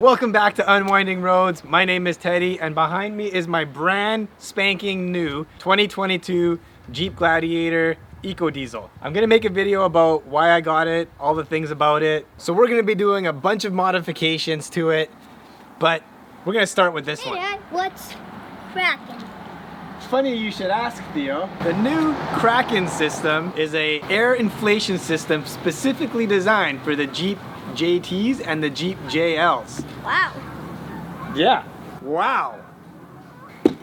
Welcome back to Unwinding Roads. My name is Teddy, and behind me is my brand spanking new 2022 Jeep Gladiator Eco Diesel. I'm gonna make a video about why I got it, all the things about it. So we're gonna be doing a bunch of modifications to it, but we're gonna start with this one. Hey Dad, what's Kraken? Funny you should ask, Theo. The new Kraken system is a air inflation system specifically designed for the Jeep JTs and the Jeep JLs. Wow. Yeah. Wow.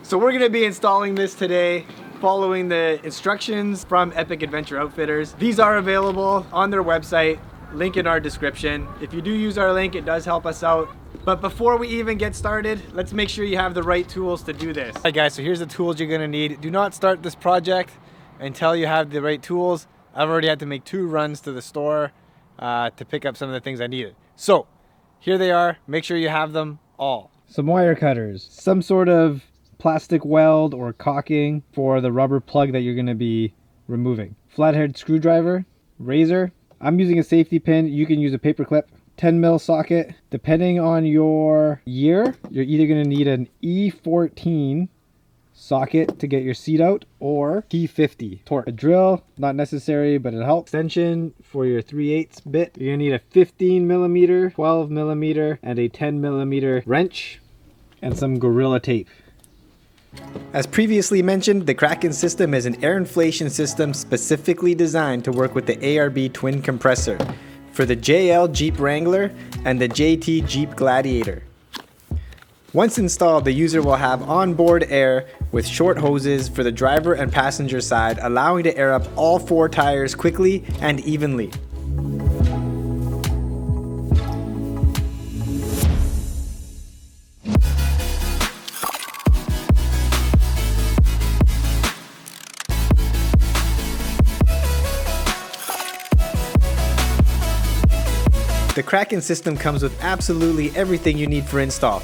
So we're gonna be installing this today, following the instructions from Epic Adventure Outfitters. These are available on their website, link in our description. If you do use our link, it does help us out. But before we even get started, let's make sure you have the right tools to do this. All right guys, so here's the tools you're gonna need. Do not start this project until you have the right tools. I've already had to make 2 runs to the store to pick up some of the things I needed. So here they are. Make sure you have them all. Some wire cutters, some sort of plastic weld or caulking for the rubber plug that you're going to be removing, flathead screwdriver, razor. I'm using a safety pin. You can use a paper clip. 10 mil socket. Depending on your year, you're either going to need an E14 socket to get your seat out or T50 torque. A drill, not necessary, but it helps. Extension for your 3/8 bit. You're gonna need a 15 millimeter, 12 millimeter, and a 10 millimeter wrench, and some Gorilla tape. As previously mentioned, the Kraken system is an air inflation system specifically designed to work with the ARB twin compressor for the JL Jeep Wrangler and the JT Jeep Gladiator. Once installed, the user will have onboard air with short hoses for the driver and passenger side, allowing to air up all 4 tires quickly and evenly. The Kraken system comes with absolutely everything you need for install.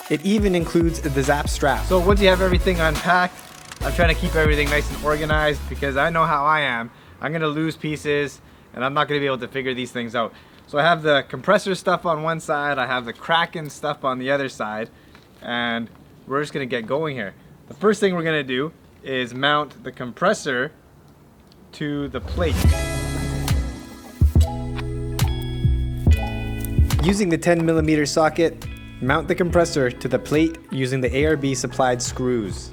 It even includes the Zap strap. So once you have everything unpacked, I'm trying to keep everything nice and organized because I know how I am. I'm gonna lose pieces and I'm not gonna be able to figure these things out. So I have the compressor stuff on one side, I have the Kraken stuff on the other side, and we're just gonna get going here. The first thing we're gonna do is mount the compressor to the plate. Using the 10 millimeter socket, mount the compressor to the plate using the ARB supplied screws.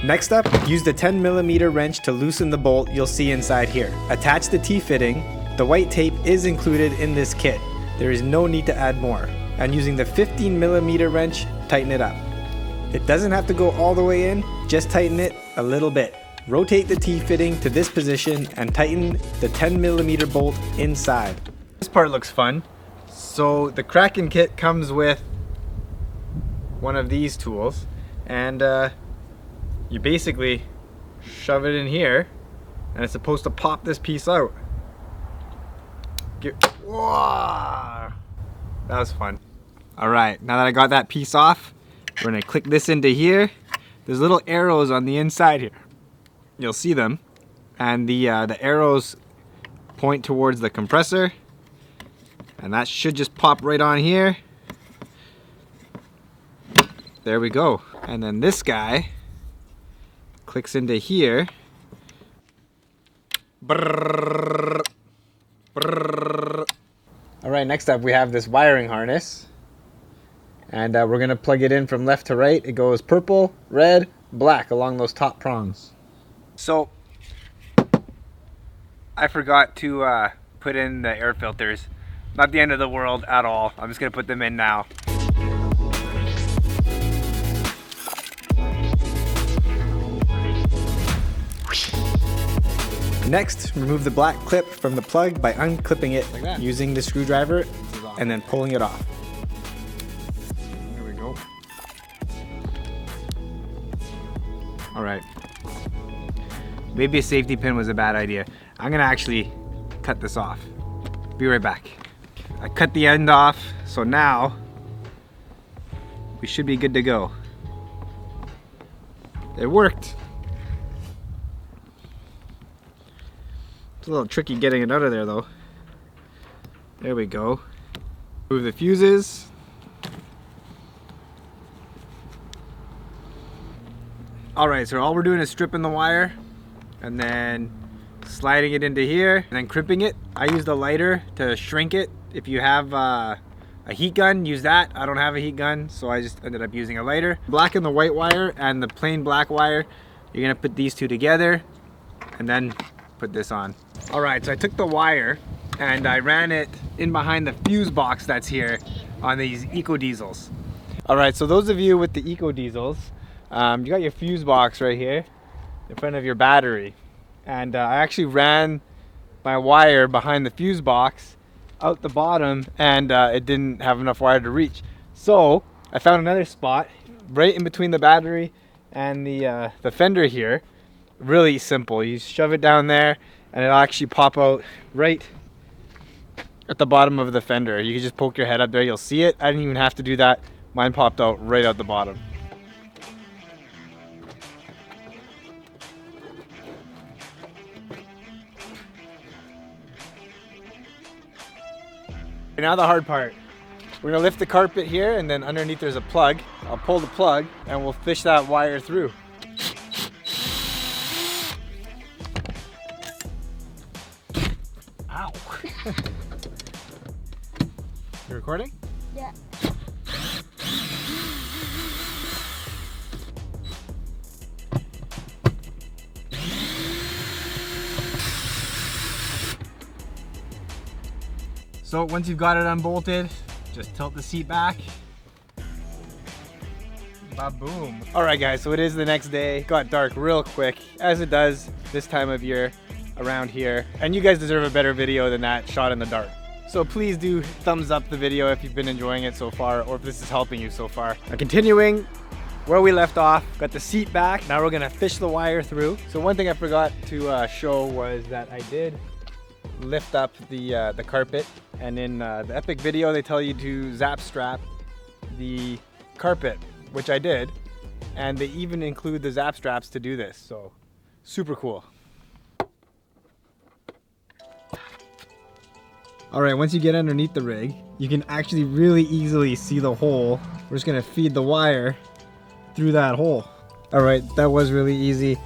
Next up, use the 10 millimeter wrench to loosen the bolt you'll see inside here. Attach the T-fitting. The white tape is included in this kit. There is no need to add more. And using the 15 millimeter wrench, tighten it up. It doesn't have to go all the way in, just tighten it a little bit. Rotate the T-fitting to this position and tighten the 10 millimeter bolt inside. This part looks fun. So the Kraken kit comes with one of these tools, and you basically shove it in here and it's supposed to pop this piece out. Whoa, that was fun. All right, now that I got that piece off, we're gonna click this into here. There's little arrows on the inside here. You'll see them. And the arrows point towards the compressor. And that should just pop right on here. There we go. And then this guy clicks into here. Brrr, brrr. All right, next up we have this wiring harness. And we're gonna plug it in from left to right. It goes purple, red, black along those top prongs. So, I forgot to put in the air filters. Not the end of the world at all. I'm just gonna put them in now. Next, remove the black clip from the plug by unclipping it like using the screwdriver and then pulling it off. There we go. All right. Maybe a safety pin was a bad idea. I'm gonna actually cut this off. Be right back. I cut the end off, so now we should be good to go. It worked. It's a little tricky getting it out of there though. There we go. Move the fuses. Alright, so all we're doing is stripping the wire and then sliding it into here and then crimping it. I used a lighter to shrink it. If you have a heat gun, use that. I don't have a heat gun, so I just ended up using a lighter. Black and the white wire and the plain black wire, you're gonna put these two together and then put this on. Alright, so I took the wire and I ran it in behind the fuse box that's here on these eco diesels. Alright, so those of you with the eco diesels, you got your fuse box right here in front of your battery, and I actually ran my wire behind the fuse box out the bottom, and it didn't have enough wire to reach. So I found another spot right in between the battery and the fender here. Really simple. You shove it down there and it'll actually pop out right at the bottom of the fender. You can just poke your head up there, you'll see it. I didn't even have to do that. Mine popped out right out the bottom. Now the hard part. We're gonna lift the carpet here, and then underneath there's a plug. I'll pull the plug and we'll fish that wire through. Ow. You recording? Yeah. So once you've got it unbolted, just tilt the seat back. Ba-boom. All right guys, so it is the next day. Got dark real quick, as it does this time of year around here. And you guys deserve a better video than that shot in the dark. So please do thumbs up the video if you've been enjoying it so far, or if this is helping you so far. Now continuing where we left off, got the seat back. Now we're gonna fish the wire through. So one thing I forgot to show was that I did lift up the carpet, and in the epic video they tell you to zap strap the carpet, which I did, and they even include the zap straps to do this, so super cool. All right, once you get underneath the rig, you can actually really easily see the hole. We're just gonna feed the wire through that hole. All right, that was really easy.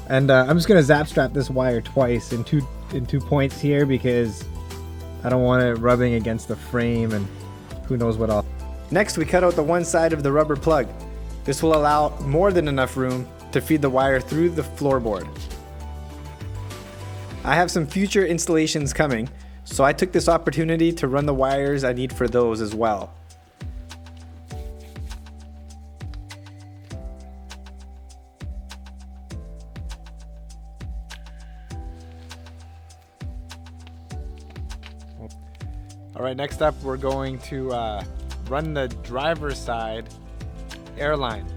And I'm just gonna zap strap this wire twice in two points here, because I don't want it rubbing against the frame and who knows what else. Next, we cut out the one side of the rubber plug. This will allow more than enough room to feed the wire through the floorboard. I have some future installations coming, so I took this opportunity to run the wires I need for those as well. All right, next up we're going to run the driver's side air line.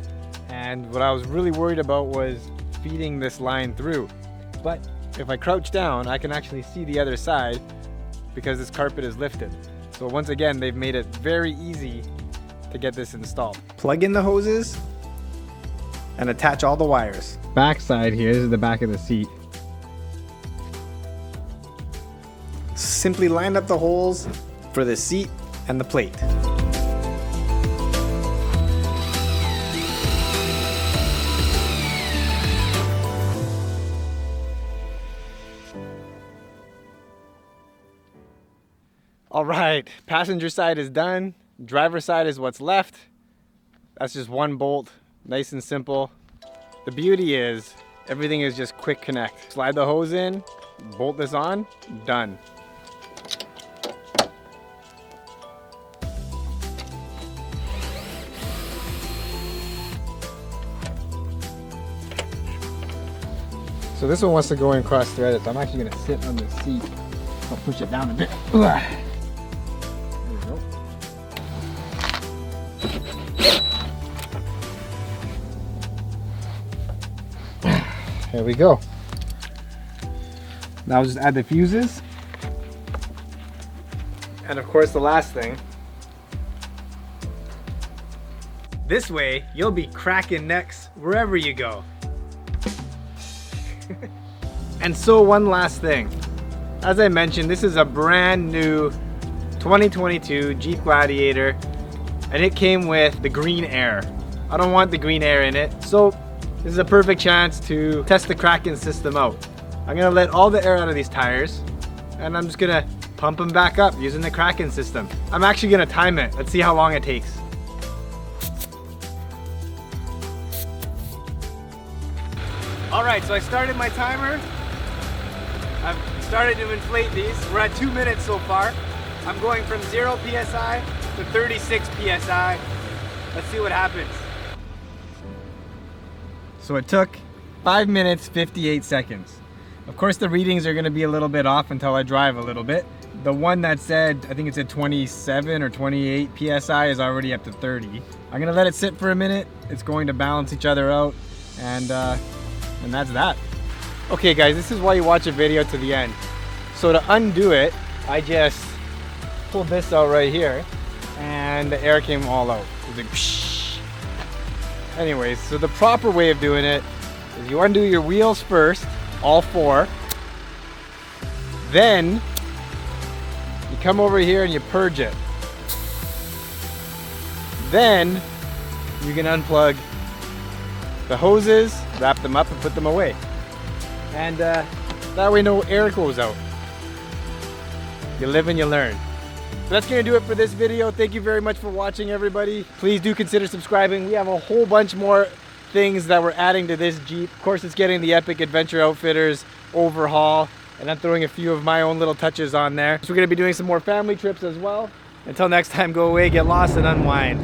And what I was really worried about was feeding this line through. But if I crouch down, I can actually see the other side because this carpet is lifted. So once again, they've made it very easy to get this installed. Plug in the hoses and attach all the wires. Back side here, this is the back of the seat. Simply line up the holes for the seat and the plate. All right, passenger side is done. Driver side is what's left. That's just one bolt, nice and simple. The beauty is everything is just quick connect. Slide the hose in, bolt this on, done. So this one wants to go in cross-threaded, so I'm actually gonna sit on the seat. I'll push it down a bit. There we go. There we go. Now I'll just add the fuses. And of course the last thing. This way, you'll be cracking necks wherever you go. And so one last thing. As I mentioned, this is a brand new 2022 Jeep Gladiator, and it came with the green air. I don't want the green air in it, so this is a perfect chance to test the Kraken system out. I'm gonna let all the air out of these tires, and I'm just gonna pump them back up using the Kraken system. I'm actually gonna time it. Let's see how long it takes. Alright, so I started my timer. I've started to inflate these. We're at 2 minutes so far. I'm going from 0 PSI to 36 PSI. Let's see what happens. So it took 5 minutes, 58 seconds. Of course the readings are gonna be a little bit off until I drive a little bit. The one that said, I think it said 27 or 28 PSI is already up to 30. I'm gonna let it sit for a minute. It's going to balance each other out, and that's that. Okay guys, this is why you watch a video to the end. So to undo it, I just pulled this out right here, and the air came all out. It was like, psh. Anyways, so the proper way of doing it is you undo your wheels first, all four. Then you come over here and you purge it. Then you can unplug the hoses, wrap them up and put them away. And that way no air goes out. You live and you learn. So that's gonna do it for this video. Thank you very much for watching, everybody. Please do consider subscribing. We have a whole bunch more things that we're adding to this Jeep. Of course, it's getting the Epic Adventure Outfitters overhaul, and I'm throwing a few of my own little touches on there. So we're gonna be doing some more family trips as well. Until next time, go away, get lost, and unwind.